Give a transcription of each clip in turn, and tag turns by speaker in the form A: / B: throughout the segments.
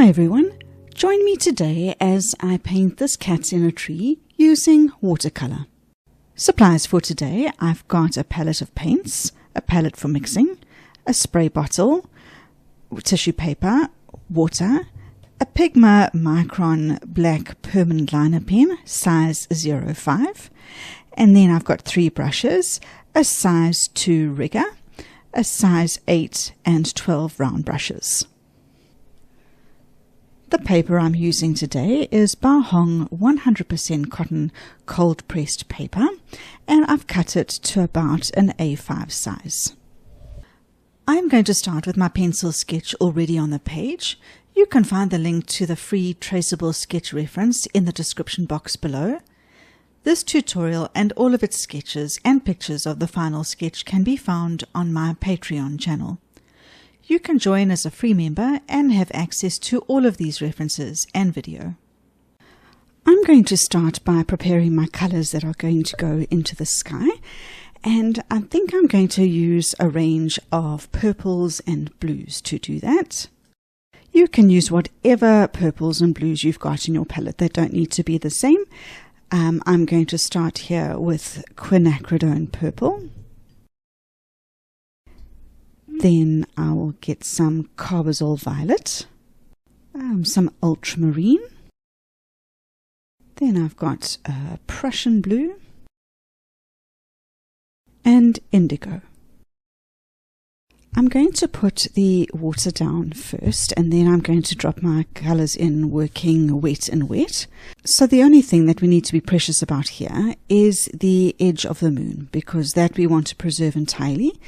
A: Hi everyone, join me today as I paint this cat in a tree using watercolor. Supplies for today: I've got a palette of paints, a palette for mixing, a spray bottle, tissue paper, water, a Pigma Micron Black permanent liner pen, size 05, and then I've got 3 brushes, a size 2 rigger, a size 8 and 12 round brushes. The paper I'm using today is Baohong 100% cotton cold pressed paper, and I've cut it to about an A5 size. I'm going to start with my pencil sketch already on the page. You can find the link to the free traceable sketch reference in the description box below. This tutorial and all of its sketches and pictures of the final sketch can be found on my Patreon channel. You can join as a free member and have access to all of these references and video. I'm going to start by preparing my colors that are going to go into the sky, and I think I'm going to use a range of purples and blues to do that. You can use whatever purples and blues you've got in your palette. They don't need to be the same. I'm going to start here with Quinacridone Purple. Then I will get some Carbazole Violet, some Ultramarine. Then I've got Prussian Blue and Indigo. I'm going to put the water down first, and then I'm going to drop my colors in working wet and wet. So the only thing that we need to be precious about here is the edge of the moon, because that we want to preserve entirely.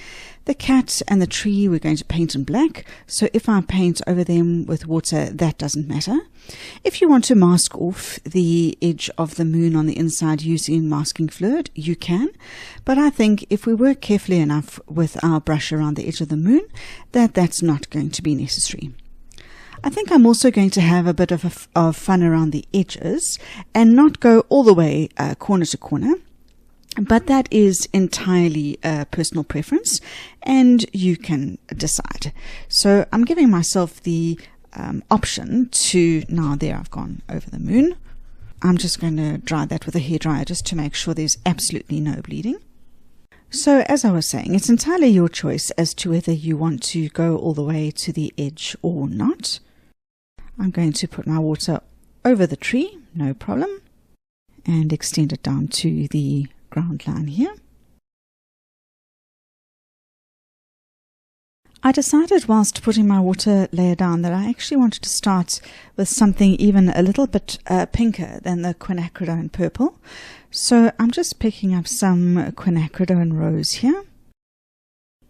A: The cat and the tree we're going to paint in black, so if I paint over them with water, that doesn't matter. If you want to mask off the edge of the moon on the inside using masking fluid, you can, but I think if we work carefully enough with our brush around the edge of the moon, that's not going to be necessary. I think I'm also going to have a bit of fun around the edges and not go all the way corner to corner. But that is entirely a personal preference, and you can decide. So I'm giving myself the option to, now there I've gone over the moon. I'm just going to dry that with a hairdryer just to make sure there's absolutely no bleeding. So as I was saying, it's entirely your choice as to whether you want to go all the way to the edge or not. I'm going to put my water over the tree, no problem, and extend it down to the ground line here. I decided whilst putting my water layer down that I actually wanted to start with something even a little bit pinker than the Quinacridone Purple. So I'm just picking up some Quinacridone Rose here,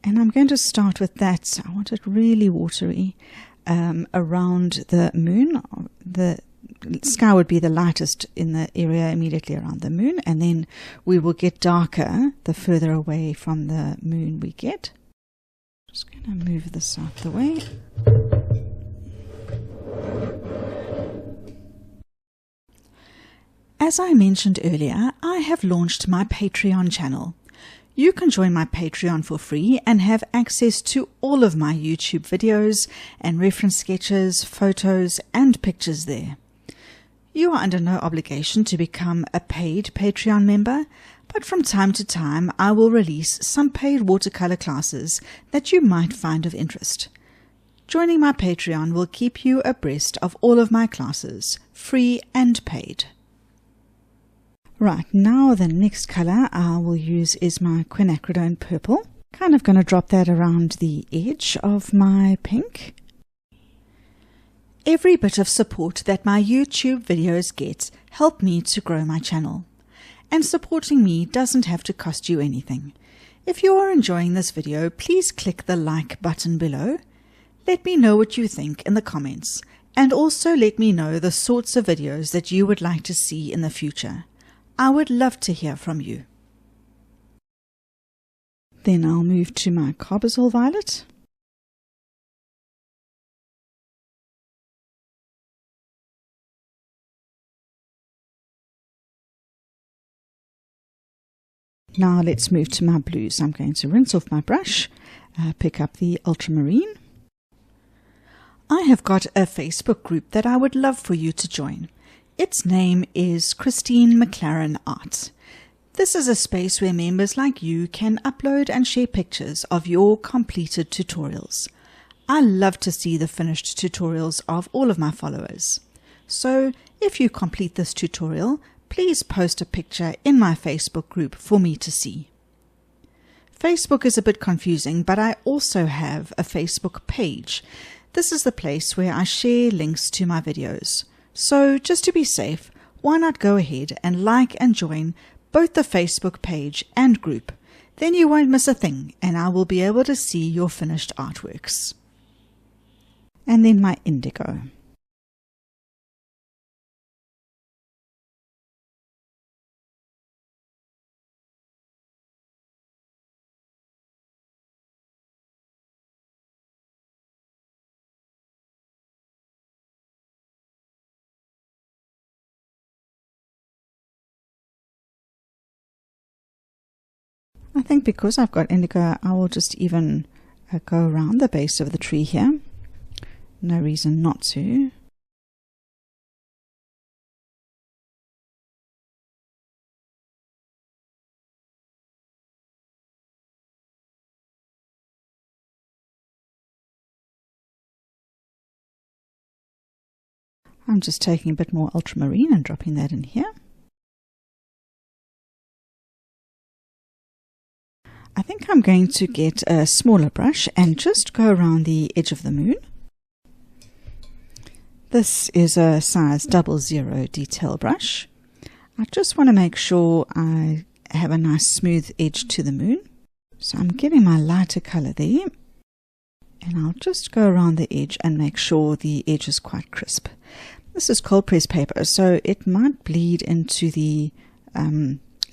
A: and I'm going to start with that. I want it really watery around the moon. The sky would be the lightest in the area immediately around the moon, and then we will get darker the further away from the moon we get. Just going to move this out the way. As I mentioned earlier, I have launched my Patreon channel. You can join my Patreon for free and have access to all of my YouTube videos and reference sketches, photos and pictures there. You are under no obligation to become a paid Patreon member, but from time to time I will release some paid watercolor classes that you might find of interest. Joining my Patreon will keep you abreast of all of my classes, free and paid. Right, now the next color I will use is my Quinacridone Purple. Kind of going to drop that around the edge of my pink. Every bit of support that my YouTube videos get help me to grow my channel. And supporting me doesn't have to cost you anything. If you are enjoying this video, please click the like button below. Let me know what you think in the comments, and also let me know the sorts of videos that you would like to see in the future. I would love to hear from you. Then I'll move to my Carbazole Violet. Now let's move to my blues. I'm going to rinse off my brush, pick up the Ultramarine. I have got a Facebook group that I would love for you to join. Its name is christinemclarenart. This is a space where members like you can upload and share pictures of your completed tutorials. I love to see the finished tutorials of all of my followers. So if you complete this tutorial, please post a picture in my Facebook group for me to see. Facebook is a bit confusing, but I also have a Facebook page. This is the place where I share links to my videos. So just to be safe, why not go ahead and like and join both the Facebook page and group? Then you won't miss a thing and I will be able to see your finished artworks. And then my indigo. I think because I've got indigo, I will just even go around the base of the tree here. No reason not to. I'm just taking a bit more ultramarine and dropping that in here. I think I'm going to get a smaller brush and just go around the edge of the moon. This is a size 00 detail brush. I just want to make sure I have a nice smooth edge to the moon. So I'm getting my lighter color there. And I'll just go around the edge and make sure the edge is quite crisp. This is cold press paper, so it might bleed into the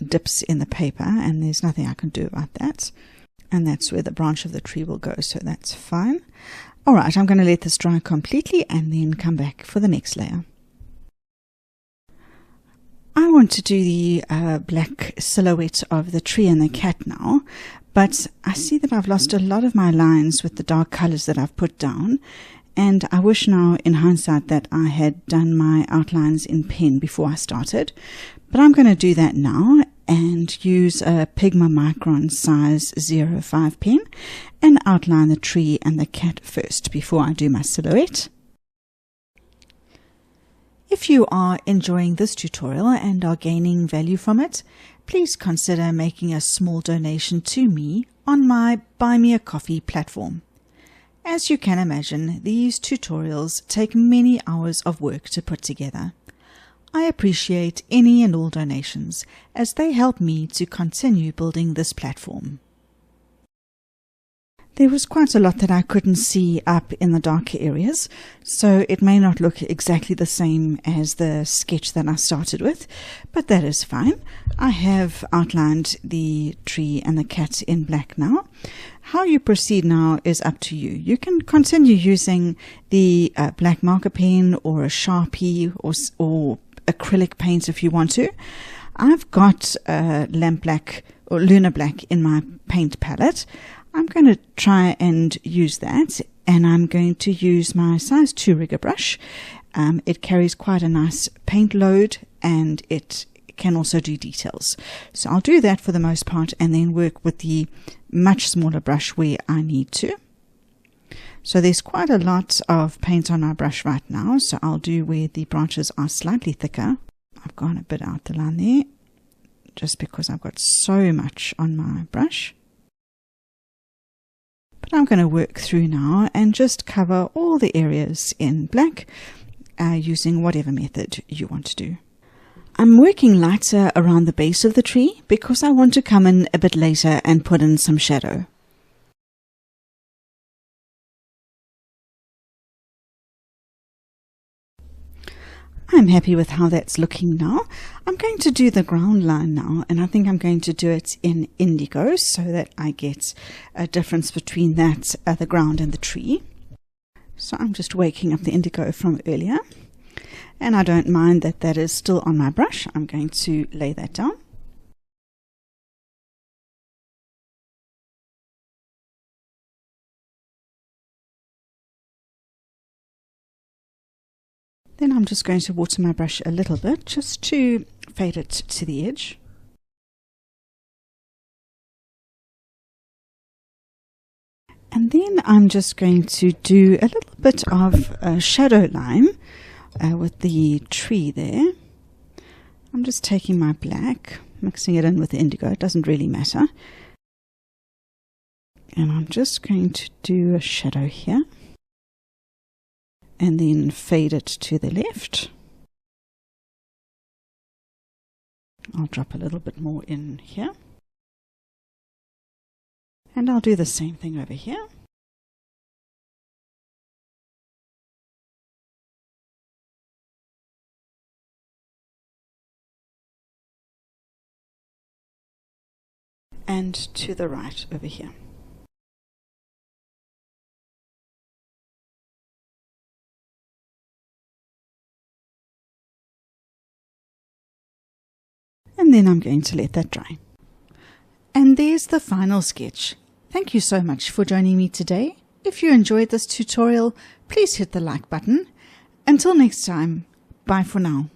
A: dips in the paper, and there's nothing I can do about that. And that's where the branch of the tree will go, so that's fine. Alright, I'm going to let this dry completely and then come back for the next layer. I want to do the black silhouette of the tree and the cat now, but I see that I've lost a lot of my lines with the dark colors that I've put down, and I wish now in hindsight that I had done my outlines in pen before I started. But I'm going to do that now and use a Pigma Micron size 05 pen and outline the tree and the cat first before I do my silhouette. If you are enjoying this tutorial and are gaining value from it, please consider making a small donation to me on my Buy Me a Coffee platform. As you can imagine, these tutorials take many hours of work to put together. I appreciate any and all donations as they help me to continue building this platform. There was quite a lot that I couldn't see up in the darker areas, so it may not look exactly the same as the sketch that I started with, but that is fine. I have outlined the tree and the cat in black now. How you proceed now is up to you. You can continue using the black marker pen or a Sharpie or acrylic paint if you want to. I've got lamp black or lunar black in my paint palette. I'm going to try and use that, and I'm going to use my size 2 rigger brush. It carries quite a nice paint load and it can also do details. So I'll do that for the most part and then work with the much smaller brush where I need to. So there's quite a lot of paint on my brush right now, so I'll do where the branches are slightly thicker. I've gone a bit out the line there just because I've got so much on my brush. But I'm going to work through now and just cover all the areas in black using whatever method you want to do. I'm working lighter around the base of the tree because I want to come in a bit later and put in some shadow. I'm happy with how that's looking now. I'm going to do the ground line now, and I think I'm going to do it in indigo so that I get a difference between that, the ground and the tree. So I'm just waking up the indigo from earlier, and I don't mind that that is still on my brush. I'm going to lay that down. Then I'm just going to water my brush a little bit just to fade it to the edge. And then I'm just going to do a little bit of shadow line with the tree there. I'm just taking my black, mixing it in with the indigo, it doesn't really matter. And I'm just going to do a shadow here. And then fade it to the left. I'll drop a little bit more in here. And I'll do the same thing over here. And to the right over here. And then I'm going to let that dry. And there's the final sketch. Thank you so much for joining me today. If you enjoyed this tutorial, please hit the like button. Until next time, bye for now.